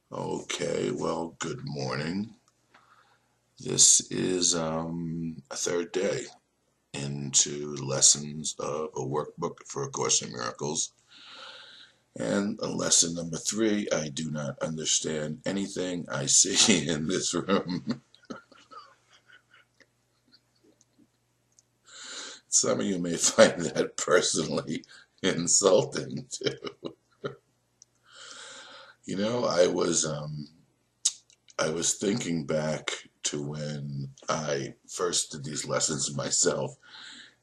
Okay, well, good morning. This is a third day into lessons of a workbook for A Course in Miracles. And lesson number 3, I do not understand anything I see in this room. Some of you may find that personally insulting too. You know, I was thinking back to when I first did these lessons myself.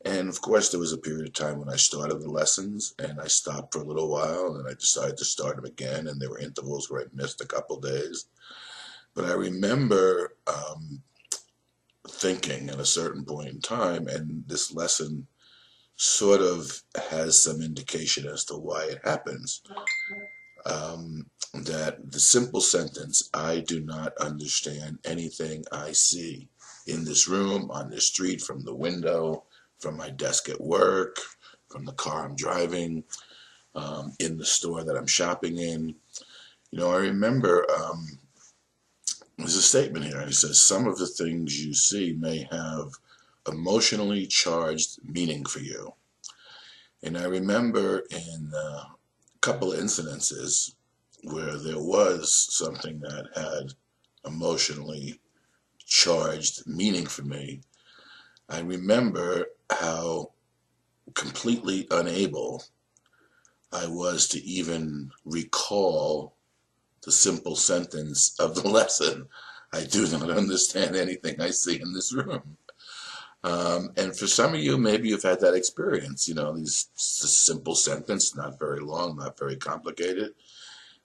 And of course, there was a period of time when I started the lessons and I stopped for a little while and I decided to start them again. And there were intervals where I missed a couple days. But I remember thinking at a certain point in time, and this lesson sort of has some indication as to why it happens. That the simple sentence, I do not understand anything I see in this room, on this street, from the window, from my desk at work, from the car I'm driving, in the store that I'm shopping in. You know, I remember there's a statement here, and it says, some of the things you see may have emotionally charged meaning for you. And I remember in a couple of incidences where there was something that had emotionally charged meaning for me, I remember how completely unable I was to even recall the simple sentence of the lesson. I do not understand anything I see in this room. And for some of you, maybe you've had that experience. You know, these simple sentence, not very long, not very complicated.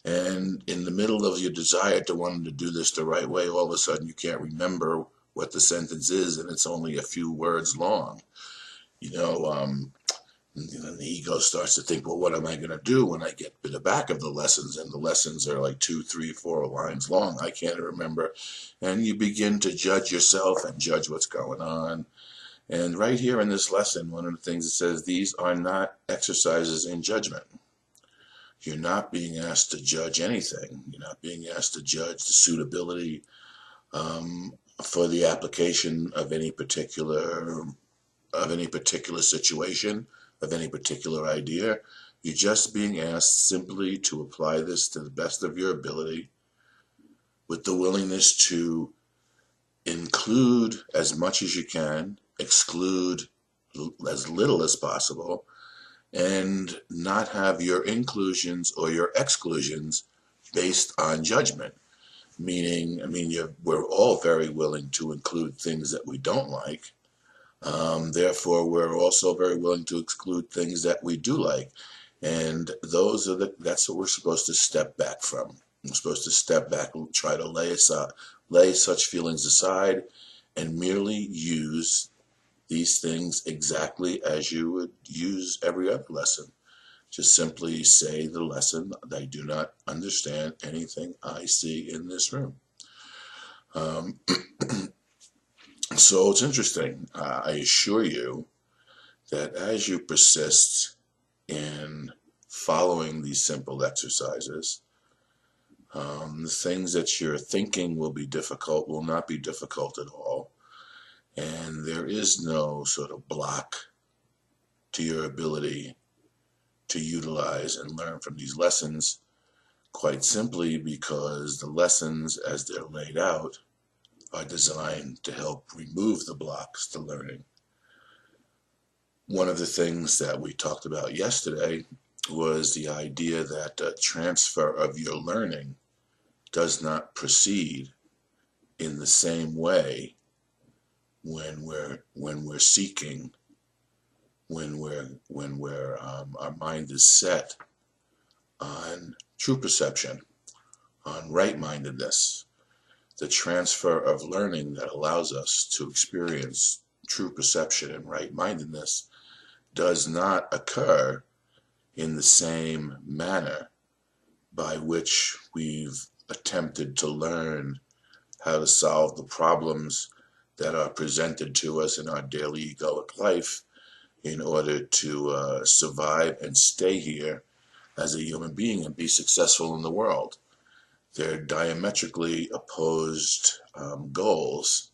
And in the middle of your desire to want to do this the right way, all of a sudden you can't remember what the sentence is, and it's only a few words long. You know, the ego starts to think, well, what am I going to do when I get to the back of the lessons? And the lessons are like 2, 3, 4 lines long. I can't remember. And you begin to judge yourself and judge what's going on. And right here in this lesson, one of the things it says, these are not exercises in judgment. You're not being asked to judge anything. You're not being asked to judge the suitability for the application of any particular situation, of any particular idea. You're just being asked simply to apply this to the best of your ability, with the willingness to include as much as you can, exclude as little as possible, and not have your inclusions or your exclusions based on judgment. Meaning, we're all very willing to include things that we don't like. Therefore, we're also very willing to exclude things that we do like. And that's what we're supposed to step back from. We're supposed to step back and try to lay such feelings aside and merely use these things exactly as you would use every other lesson. Just simply say the lesson, I do not understand anything I see in this room. So it's interesting. I assure you that as you persist in following these simple exercises, the things that you're thinking will not be difficult at all. And there is no sort of block to your ability to utilize and learn from these lessons, quite simply because the lessons, as they're laid out, are designed to help remove the blocks to learning. One of the things that we talked about yesterday was the idea that transfer of your learning does not proceed in the same way when we're seeking, our mind is set on true perception, on right-mindedness. The transfer of learning that allows us to experience true perception and right-mindedness does not occur in the same manner by which we've attempted to learn how to solve the problems that are presented to us in our daily egoic life in order to survive and stay here as a human being and be successful in the world. They're diametrically opposed goals.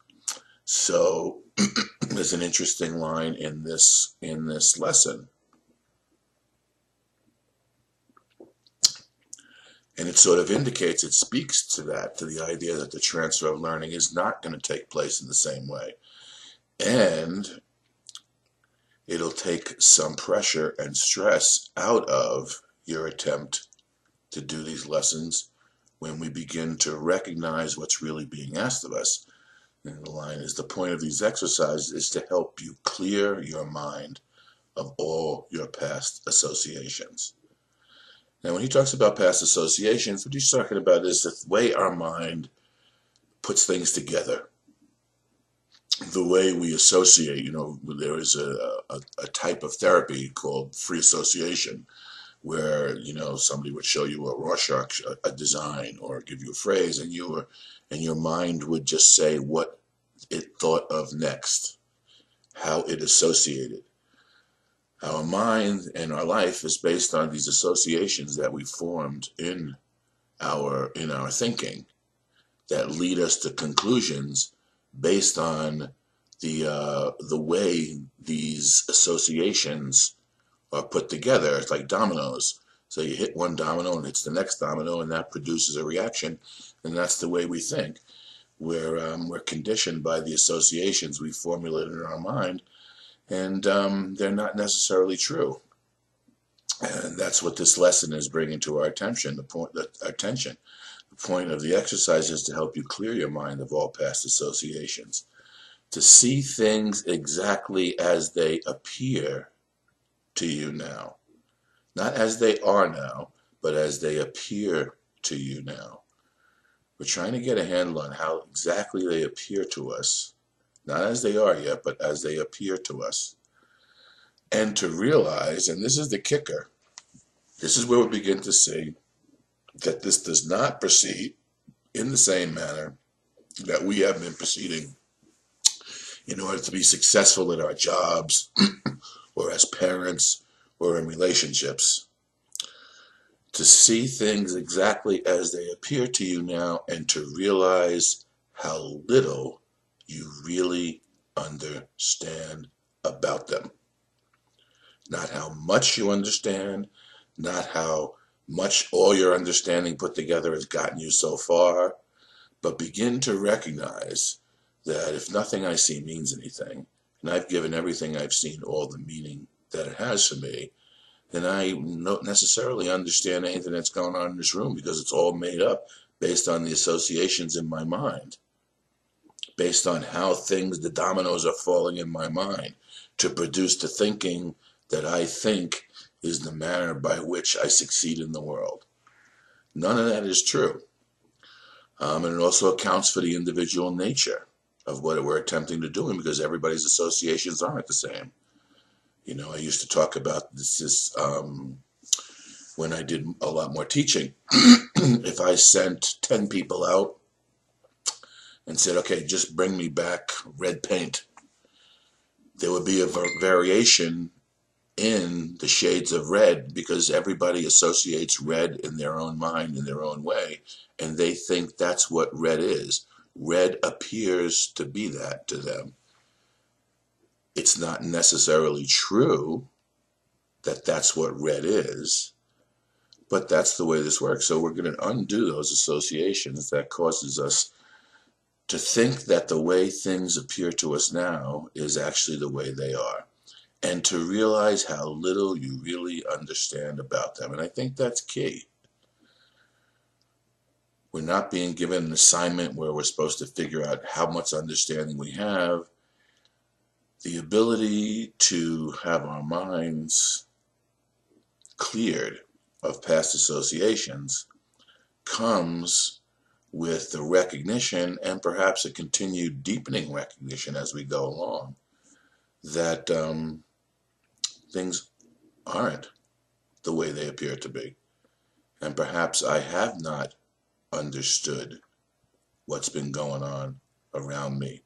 So there's an interesting line in this lesson, and it sort of indicates, it speaks to that, to the idea that the transfer of learning is not going to take place in the same way, and it'll take some pressure and stress out of your attempt to do these lessons when we begin to recognize what's really being asked of us. And the line is, the point of these exercises is to help you clear your mind of all your past associations. Now, when he talks about past associations, what he's talking about is the way our mind puts things together, the way we associate. You know, there is a type of therapy called free association, where, you know, somebody would show you a Rorschach, a design, or give you a phrase, and your mind would just say what it thought of next, how it associated. Our mind and our life is based on these associations that we formed in our thinking, that lead us to conclusions based on the way these associations are put together. It's like dominoes. So you hit one domino and it's the next domino, and that produces a reaction, and that's the way we think. We're conditioned by the associations we formulated in our mind, and they're not necessarily true. And that's what this lesson is bringing to our attention. The point of the exercise is to help you clear your mind of all past associations, to see things exactly as they appear to you now, not as they are now, but as they appear to you now. We're trying to get a handle on how exactly they appear to us, not as they are yet, but as they appear to us. And to realize, and this is the kicker, this is where we begin to see that this does not proceed in the same manner that we have been proceeding in order to be successful in our jobs or as parents or in relationships. To see things exactly as they appear to you now, and to realize how little you really understand about them. Not how much you understand, not how much all your understanding put together has gotten you so far, but begin to recognize that if nothing I see means anything, and I've given everything I've seen all the meaning that it has for me, then I don't necessarily understand anything that's going on in this room, because it's all made up based on the associations in my mind, based on how the dominoes are falling in my mind to produce the thinking that I think is the manner by which I succeed in the world. None of that is true. And it also accounts for the individual nature of what we're attempting to do, because everybody's associations aren't the same. You know, I used to talk about this when I did a lot more teaching. If I sent 10 people out and said, okay, just bring me back red paint, there would be a variation in the shades of red, because everybody associates red in their own mind, in their own way, and they think that's what red is. Red appears to be that to them. It's not necessarily true that that's what red is, but that's the way this works. So we're going to undo those associations that causes us to think that the way things appear to us now is actually the way they are, and to realize how little you really understand about them. And I think that's key. We're not being given an assignment where we're supposed to figure out how much understanding we have. The ability to have our minds cleared of past associations comes with the recognition, and perhaps a continued deepening recognition as we go along, that things aren't the way they appear to be. And perhaps I have not understood what's been going on around me.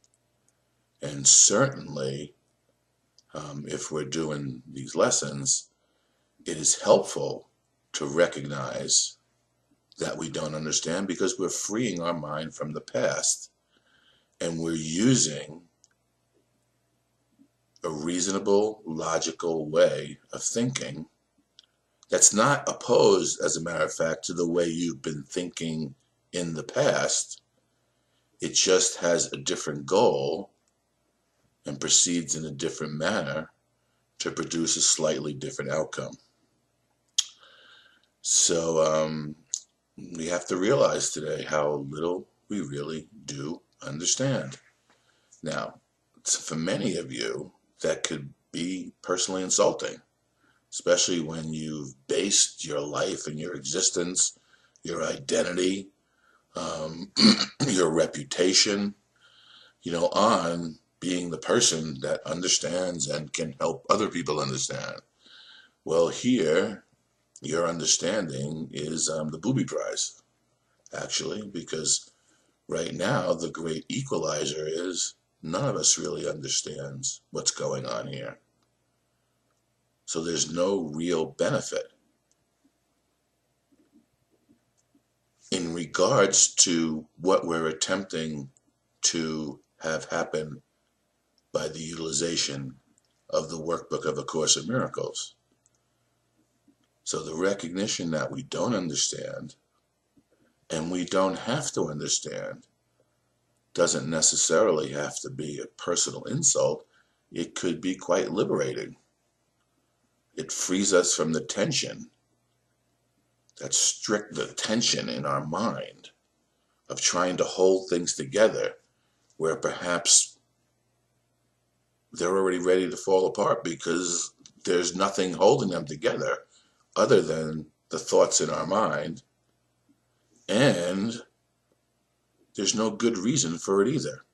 And certainly, if we're doing these lessons, it is helpful to recognize that we don't understand because we're freeing our mind from the past and we're using a reasonable, logical way of thinking that's not opposed, as a matter of fact, to the way you've been thinking in the past. It just has a different goal and proceeds in a different manner to produce a slightly different outcome. So we have to realize today how little we really do understand. Now, for many of you, that could be personally insulting, especially when you've based your life and your existence, your identity, your reputation, on being the person that understands and can help other people understand. Well, here, your understanding is the booby prize, actually, because right now the great equalizer is none of us really understands what's going on here. So there's no real benefit. In regards to what we're attempting to have happen by the utilization of the workbook of A Course in Miracles. So the recognition that we don't understand and we don't have to understand doesn't necessarily have to be a personal insult. It could be quite liberating. It frees us from the tension, that strict tension in our mind of trying to hold things together where perhaps they're already ready to fall apart because there's nothing holding them together other than the thoughts in our mind, and there's no good reason for it either.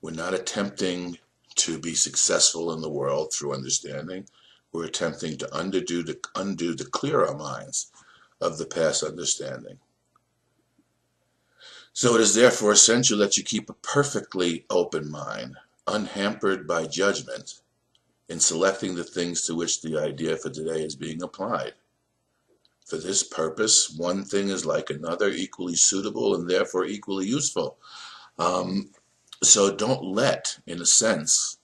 We're not attempting to be successful in the world through understanding. We're attempting to undo to clear our minds of the past understanding. So it is therefore essential that you keep a perfectly open mind, unhampered by judgment, in selecting the things to which the idea for today is being applied. For this purpose, one thing is like another, equally suitable and therefore equally useful. So don't let, in a sense,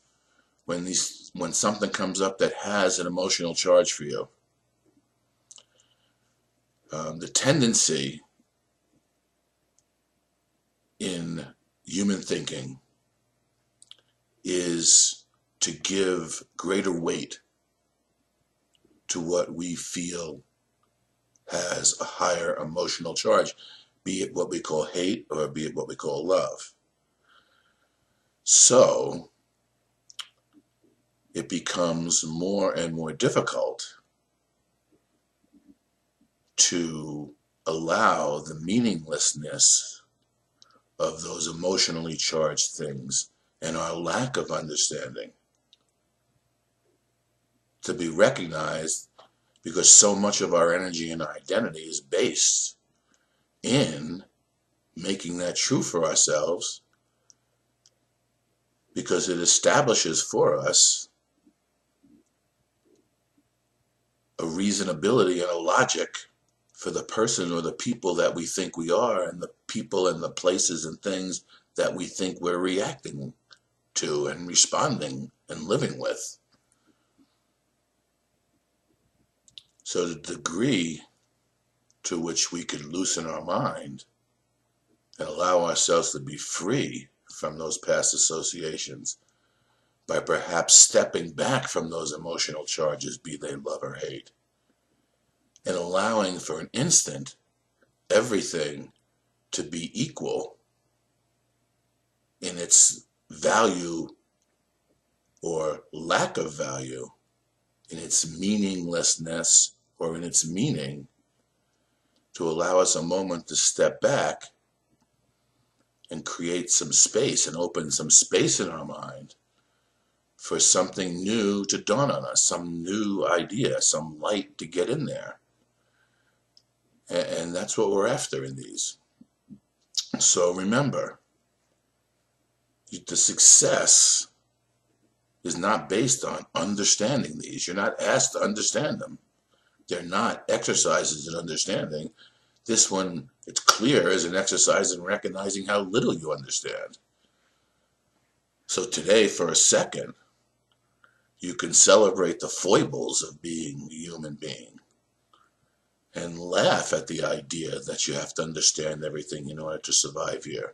when something comes up that has an emotional charge for you, the tendency in human thinking is to give greater weight to what we feel has a higher emotional charge, be it what we call hate or be it what we call love. So it becomes more and more difficult to allow the meaninglessness of those emotionally charged things and our lack of understanding to be recognized, because so much of our energy and our identity is based in making that true for ourselves, because it establishes for us a reasonability and a logic for the person or the people that we think we are, and the people and the places and things that we think we're reacting to and responding and living with. So the degree to which we can loosen our mind and allow ourselves to be free from those past associations by perhaps stepping back from those emotional charges, be they love or hate, and allowing for an instant everything to be equal in its value or lack of value, in its meaninglessness or in its meaning, to allow us a moment to step back and create some space and open some space in our mind for something new to dawn on us, some new idea, some light to get in there. And that's what we're after in these. So remember, the success is not based on understanding these. You're not asked to understand them. They're not exercises in understanding. This one, it's clear, is an exercise in recognizing how little you understand. So today, for a second, you can celebrate the foibles of being a human being and laugh at the idea that you have to understand everything in order to survive here,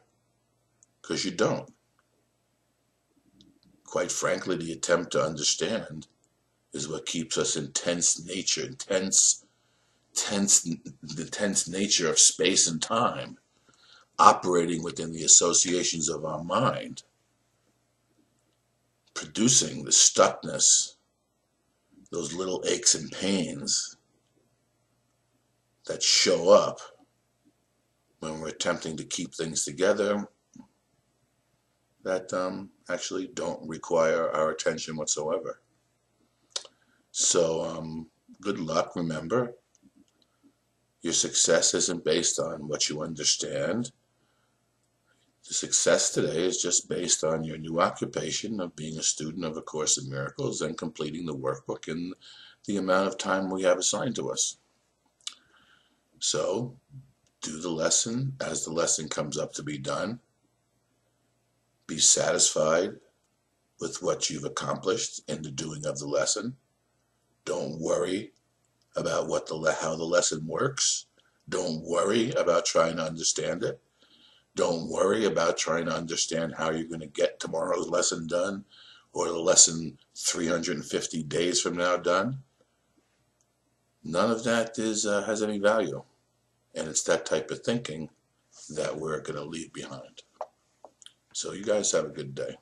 because you don't. Quite frankly, the attempt to understand is what keeps us in tense nature, the tense nature of space and time, operating within the associations of our mind, producing the stuckness, those little aches and pains that show up when we're attempting to keep things together that actually don't require our attention whatsoever. So good luck. Remember, your success isn't based on what you understand. The success today is just based on your new occupation of being a student of A Course in Miracles and completing the workbook in the amount of time we have assigned to us. So do the lesson as the lesson comes up to be done. Be satisfied with what you've accomplished in the doing of the lesson. Don't worry about how the lesson works. Don't worry about trying to understand it. Don't worry about trying to understand how you're going to get tomorrow's lesson done or the lesson 350 days from now done. None of that has any value. And it's that type of thinking that we're going to leave behind. So you guys have a good day.